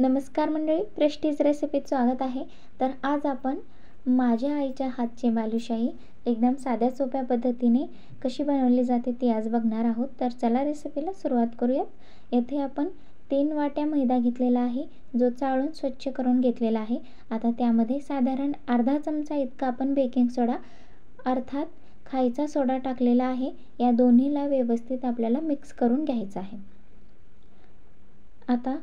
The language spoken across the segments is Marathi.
नमस्कार मंडळी, प्रेस्टीज रेसिपीत स्वागत आहे। तर आज आपण माझ्या आईच्या हातची बालुशाही एकदम साध्या सोप्या पद्धतीने कशी बनवली जाते ती आज बघणार आहोत। तर चला रेसिपीला सुरुवात करूयात। येथे आपण 3 वाट्या मैदा घेतलेला आहे, जो चाळून स्वच्छ करून घेतलेला आहे। आता त्यामध्ये साधारण अर्धा चमचा इतका आपण बेकिंग सोडा अर्थात खायचा सोडा टाकलेला आहे। या दोन्हीला व्यवस्थित आपल्याला मिक्स करून घ्यायचं आहे। आता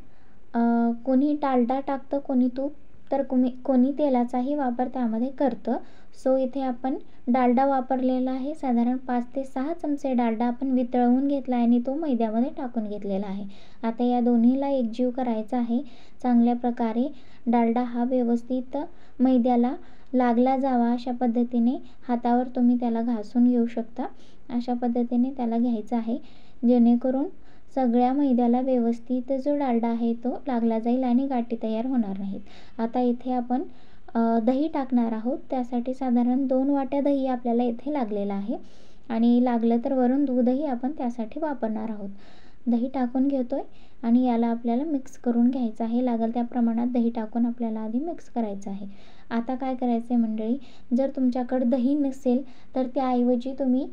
कोणी डालडा टाकतं, कोणी तूप, तर कोणी तेलाचाही वापर त्यामध्ये करतं। सो इथे आपण डालडा वापरलेला आहे। साधारण 5 ते 6 चमचे डालडा आपण वितळवून घेतला आहे आणि तो मैद्यामध्ये टाकून घेतलेला आहे। आता या दोन्हीला एकजीव करायचा आहे चांगल्या प्रकारे। डालडा हा व्यवस्थित मैद्याला लागला जावा अशा पद्धतीने हातावर तुम्ही त्याला घासून घेऊ शकता। अशा पद्धतीने त्याला घ्यायचं आहे, जेणेकरून सगळ्या मैद्याला व्यवस्थित जो डालडा आहे तो लागला जाईल आणि गाठी तयार होणार नाहीत। आता इथे आपण दही टाकणार आहोत। त्यासाठी साधारण 2 वाट्या दही आपल्याला इथे लागलेला आहे आणि लागलं तर वरून दूधही आपण त्यासाठी वापरणार आहोत। दही टाकून घेतोय आणि याला आपल्याला मिक्स करून घ्यायचं आहे। लागेल त्या प्रमाणात दही टाकून आपल्याला आधी मिक्स करायचं आहे। आता काय करायचं आहे मंडळी, जर तुमच्याकडे दही नसेल तर त्याऐवजी तुम्ही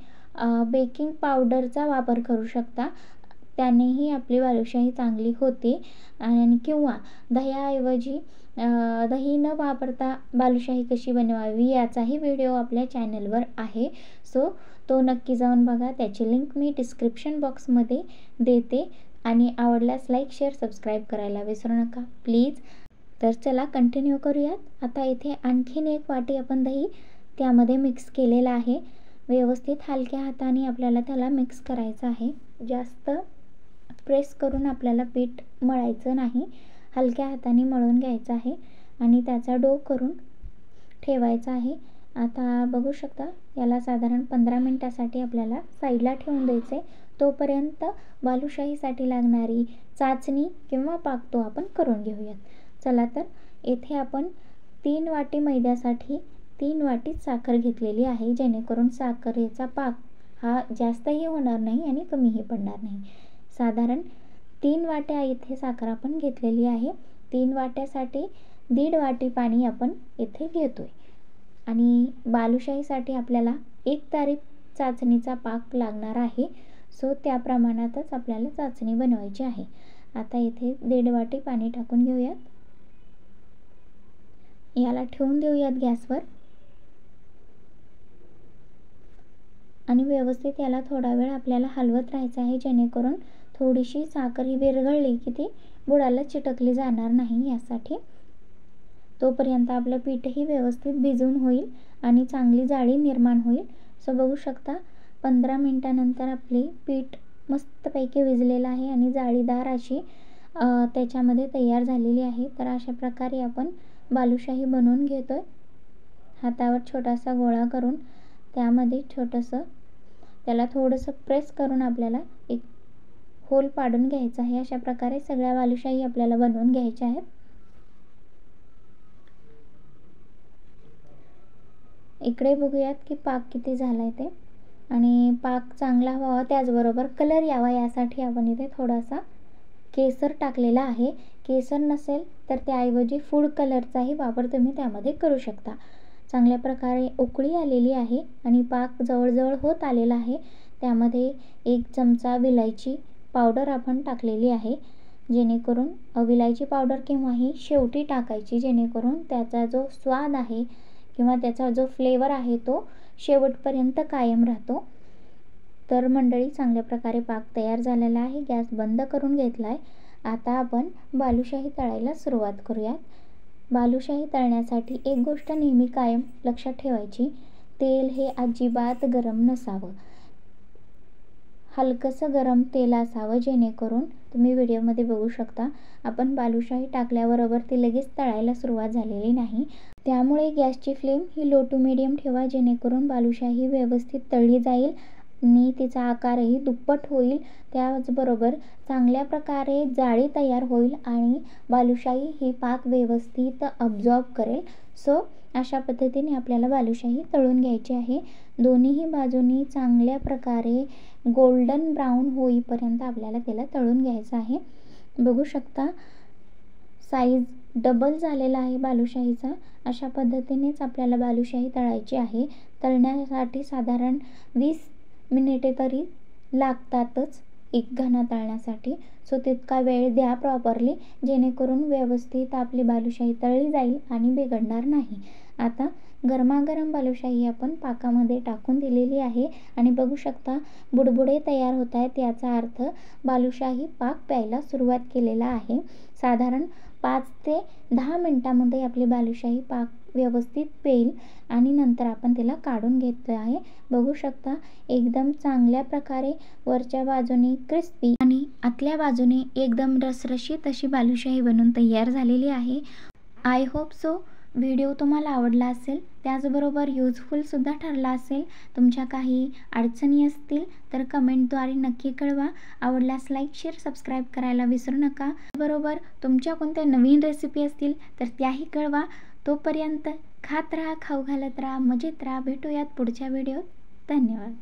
बेकिंग पावडरचा वापर करू शकता, त्यानेही आपली बालुशाही चांगली होते। आणि किंवा दह्याऐवजी दही न वापरता बालुशाही कशी बनवावी याचाही व्हिडिओ आपल्या चॅनलवर आहे। सो तो नक्की जाऊन बघा, त्याची लिंक मी डिस्क्रिप्शन बॉक्समध्ये देते आणि आवडल्यास लाईक, शेअर, सबस्क्राईब करायला विसरू नका प्लीज। तर चला कंटिन्यू करूयात। आता इथे आणखीन 1 वाटी आपण दही त्यामध्ये मिक्स केलेला आहे। व्यवस्थित हलक्या हाताने आपल्याला त्याला मिक्स करायचं आहे। जास्त प्रेस करून आपल्याला पीठ मळायचं नाही, हलक्या हाताने मळून घ्यायचं आहे आणि त्याचा डो करून ठेवायचा आहे। आता बघू शकता, याला साधारण 15 मिनिटासाठी आपल्याला साईडला ठेवून द्यायचे। तोपर्यंत बालुशाहीसाठी लागणारी चाचणी किंवा पाक तो आपण करून घेऊयात। चला तर येथे आपण 3 वाटी मैद्यासाठी 3 वाटी साखर घेतलेली आहे, जेणेकरून साखरेचा पाक हा जास्तही होणार नाही आणि कमीही पडणार नाही। साधारण 3 वाट्या इथे साखर आपण घेतलेली आहे। 3 वाट्यासाठी 1.5 वाटी पाणी आपण इथे घेतोय आणि बालुशाहीसाठी आपल्याला 1 तारी चाचणीचा पाक लागणार आहे। सो त्या प्रमाणातच आपल्याला चाचणी बनवायची आहे। आता इथे 1.5 वाटी पाणी टाकून घेऊयात, याला ठेवून देऊयात गॅसवर आणि व्यवस्थित याला थोडा वेळ आपल्याला हलवत राहायचं आहे, जेणेकरून थोडीशी साखर ही विरघळली की ती बुडाला चिटकली जाणार नाही यासाठी। तोपर्यंत आपलं पीठही व्यवस्थित भिजून होईल आणि चांगली जाळी निर्माण होईल। सो बघू शकता 15 मिनिटानंतर आपले पीठ मस्तपैकी भिजलेलं आहे आणि जाळीदार अशी त्याच्यामध्ये तयार झालेली आहे। तर अशा प्रकारे आपण बालुशाही बनवून घेतोय। हातावर छोटासा गोळा करून त्यामध्ये छोटंसं त्याला थोडंसं प्रेस करून आपल्याला एक होल पाडून घ्यायचा आहे। अशा प्रकारे सगळ्या बालुशाही आपल्याला बनवून घ्यायच्या आहेत। इकडे बघूयात की पाक किती झालाय ते, आणि पाक चांगला व्हावा त्याचबरोबर कलर यावा यासाठी आपण इथे थोडासा केसर टाकलेला आहे। केसर नसेल तर त्याऐवजी फूड कलरचाही वापर तुम्ही त्यामध्ये करू शकता। चांगल्या प्रकारे उकळी आलेली आहे आणि पाक जवळजवळ होत आलेला आहे। त्यामध्ये 1 चमचा विलायची पावडर आपण टाकलेली आहे, जेणेकरून विलायची पावडर केव्हा ही शेवटी टाकायची, जेणेकरून त्याचा जो स्वाद आहे किंवा त्याचा जो फ्लेवर आहे तो शेवटपर्यंत कायम राहतो। तर मंडळी चांगल्या प्रकारे पाक तयार झालेला आहे, गॅस बंद करून घेतलाय। आता आपण बालुशाही तळायला सुरुवात करूयात। बालुशाही तळण्यासाठी एक गोष्ट नेहमी कायम लक्षात ठेवायची, तेल हे अजिबात गरम नसावं, हलकंसं गरम तेल असावं, जेणेकरून तुम्ही व्हिडिओमध्ये बघू शकता आपण बालुशाही टाकल्याबरोबर ती लगेच तळायला सुरुवात झालेली नाही। त्यामुळे गॅसची फ्लेम ही लो टू मीडियम ठेवा, जेणेकरून बालुशाही व्यवस्थित तळली जाईल आणि तिचा आकारही दुप्पट होईल। त्याचबरोबर चांगल्या प्रकारे जाळी तयार होईल आणि बालुशाही ही पाक व्यवस्थित अब्झॉर्ब करेल। सो अशा पद्धतीने आपल्याला बालुशाही तळून घ्यायची आहे। दोन्हीही बाजूनी चांगल्या प्रकारे गोल्डन ब्राऊन होईपर्यंत आपल्याला त्याला तळून घ्यायचं आहे। बघू शकता साईज डबल झालेला आहे बालुशाहीचा. अशा पद्धतीनेच आपल्याला बालुशाही तळायची आहे. तळण्यासाठी साधारण 20 मिनिटे तरी लागतातच एक घाना तळण्यासाठी. सो तितका वेळ द्या प्रॉपरली, जेणेकरून व्यवस्थित आपली बालुशाही तळली जाईल आणि बिघडणार नाही. आता गरमागरम बालुशाही आपण पाकामध्ये टाकून दिलेली आहे आणि बघू शकता बुडबुडे तयार होत आहेत. याचा अर्थ बालुशाही पाक प्यायला सुरुवात केलेला आहे. साधारण 5 ते 10 मिनिटांमध्ये आपली बालुशाही पाक व्यवस्थित पेईल आणि नंतर आपण तिला काढून घेतलं आहे. बघू शकता एकदम चांगल्या प्रकारे वरच्या बाजूने क्रिस्पी आणि आतल्या बाजूने एकदम रसरशीत अशी बालुशाही बनून तयार झालेली आहे. आय होप सो व्हिडिओ तुम्हाला आवडला असेल, त्याचबरोबर युजफुलसुद्धा ठरला असेल. तुमच्या काही अडचणी असतील तर कमेंटद्वारे नक्की कळवा. आवडल्यास लाईक, शेअर, सबस्क्राईब करायला विसरू नका. बरोबर तुमच्या कोणत्या नवीन रेसिपी असतील तर त्याही कळवा. तोपर्यंत खात राहा, खाऊ घालत राहा, मजेत राहा. भेटूयात पुढच्या व्हिडिओत. धन्यवाद.